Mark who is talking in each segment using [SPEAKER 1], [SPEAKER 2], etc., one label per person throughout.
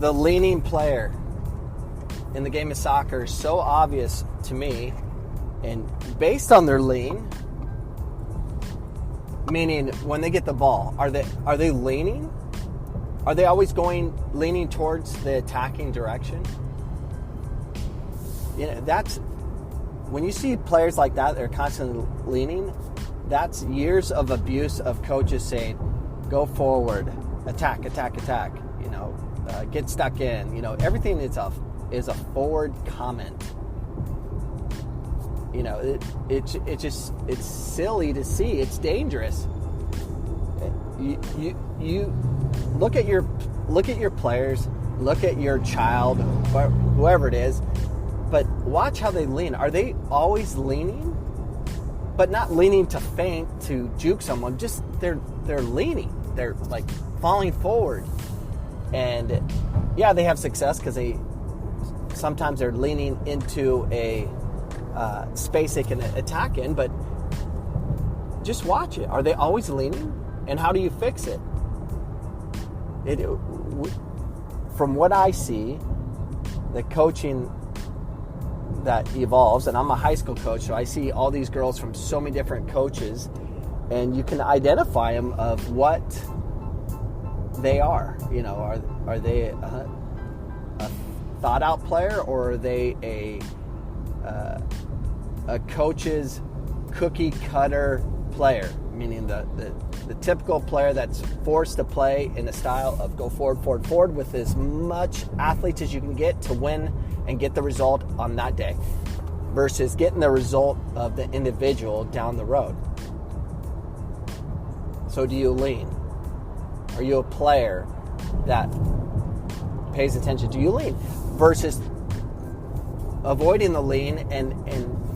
[SPEAKER 1] the leaning player in the game of soccer is so obvious to me, and based on their lean, meaning when they get the ball, are they leaning? Are they always leaning towards the attacking direction? That's when you see players like that are constantly leaning. That's years of abuse of coaches saying, "Go forward, attack, attack, attack." Get stuck in. Everything is a forward comment. It's silly to see. It's dangerous. You look at your players, look at your child, whoever it is, but watch how they lean. Are they always leaning? But not leaning to feint, to juke someone. Just they're leaning. They're like falling forward, and yeah, they have success because sometimes they're leaning into a space they can attack in. But just watch it. Are they always leaning? And how do you fix it? From what I see, the coaching that evolves, and I'm a high school coach, so I see all these girls from so many different coaches, and you can identify them of what they are. Are they a thought out player, or are they a coach's cookie cutter player, meaning the typical player that's forced to play in the style of go forward, forward, forward with as much athletes as you can get to win and get the result on that day, versus getting the result of the individual down the road. So do you lean? Are you a player that pays attention? Do you lean? Versus avoiding the lean and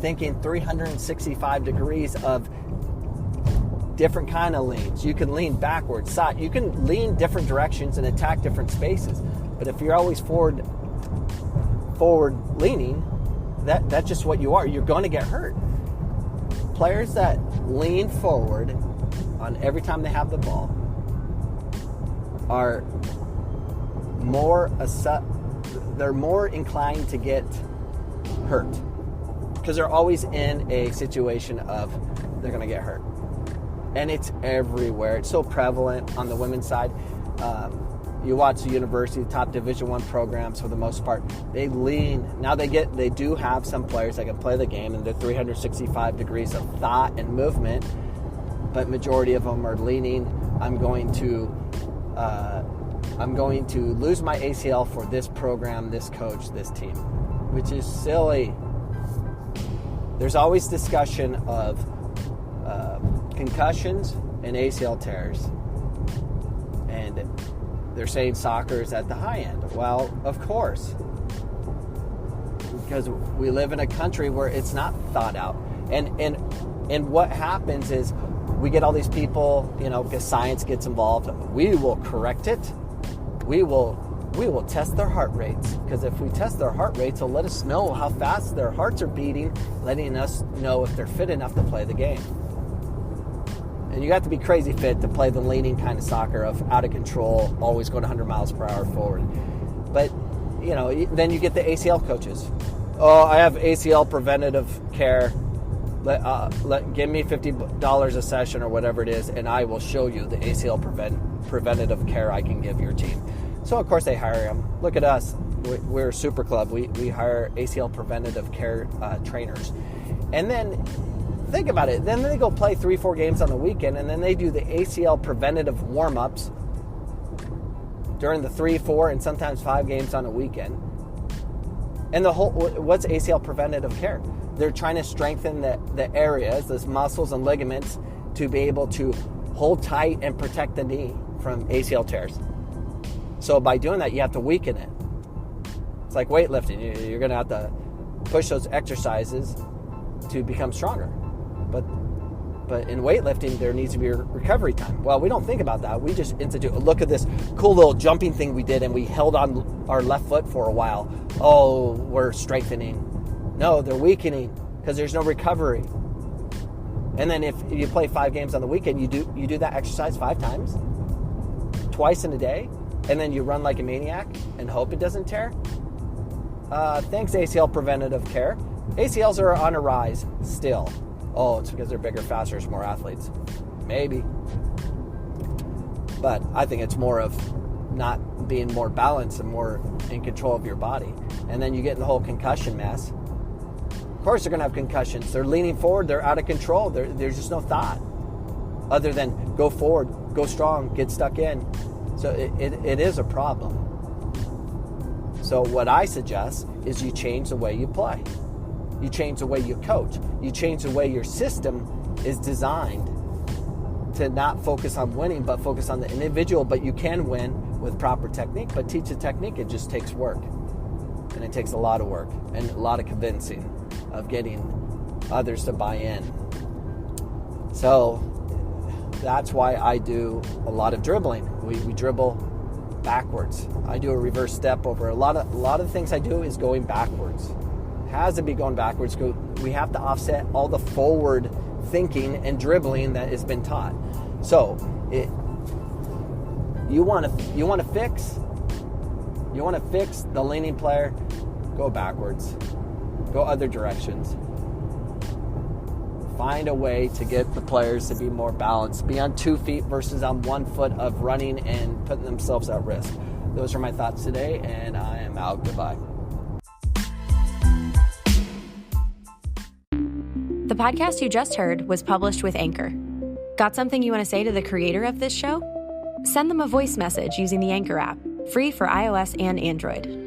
[SPEAKER 1] thinking 365 degrees of different kind of leans. You can lean backwards, side. You can lean different directions and attack different spaces. But if you're always forward leaning, that's just what you are. You're going to get hurt. Players that lean forward on every time they have the ball are more inclined to get hurt because they're always in a situation of they're going to get hurt. And it's everywhere. It's so prevalent on the women's side. You watch the university, top Division I programs for the most part. They lean. Now they do have some players that can play the game and they're 365 degrees of thought and movement, but majority of them are leaning. I'm going to lose my ACL for this program, this coach, this team, which is silly. There's always discussion of concussions and ACL tears, and they're saying soccer is at the high end. Well, of course, because we live in a country where it's not thought out, and what happens is we get all these people, because science gets involved. We will correct it. We will test their heart rates, because if we test their heart rates, it'll let us know how fast their hearts are beating, letting us know if they're fit enough to play the game. And you have to be crazy fit to play the leaning kind of soccer of out of control, always going 100 miles per hour forward. But, then you get the ACL coaches. Oh, I have ACL preventative care. Give me $50 a session or whatever it is, and I will show you the ACL preventative care I can give your team. So, of course, they hire them. Look at us. We're a super club. We hire ACL preventative care trainers. And then think about it. Then they go play 3-4 games on the weekend, and then they do the ACL preventative warm-ups during the 3, 4, and sometimes 5 games on a weekend. And what's ACL preventative care? They're trying to strengthen the areas, those muscles and ligaments, to be able to hold tight and protect the knee from ACL tears. So by doing that, you have to weaken it. It's like weightlifting. You're going to have to push those exercises to become stronger. But in weightlifting, there needs to be a recovery time. Well, we don't think about that. We just institute, look at this cool little jumping thing we did, and we held on our left foot for a while. Oh, we're strengthening. No, they're weakening because there's no recovery. And then if you play 5 games on the weekend, you do that exercise 5 times, twice in a day. and then you run like a maniac and hope it doesn't tear, thanks ACL preventative care. ACLs are on a rise still. Oh, it's because they're bigger, faster, more athletes. Maybe. But I think it's more of not being more balanced and more in control of your body. And then you get in the whole concussion mess. Of course they're going to have concussions. They're leaning forward. They're out of control. There's just no thought other than go forward, go strong, get stuck in. So it is a problem. So what I suggest is you change the way you play. You change the way you coach. You change the way your system is designed to not focus on winning, but focus on the individual. But you can win with proper technique, but teach the technique, it just takes work. And it takes a lot of work and a lot of convincing of getting others to buy in. So that's why I do a lot of dribbling. We dribble backwards. I do a reverse step over. A lot of the things I do is going backwards. It has to be going backwards. We have to offset all the forward thinking and dribbling that has been taught. So you want to fix the leaning player, go backwards. Go other directions. Find a way to get the players to be more balanced, be on 2 feet versus on 1 foot of running and putting themselves at risk. Those are my thoughts today, and I am out. Goodbye.
[SPEAKER 2] The podcast you just heard was published with Anchor. Got something you want to say to the creator of this show? Send them a voice message using the Anchor app, free for iOS and Android.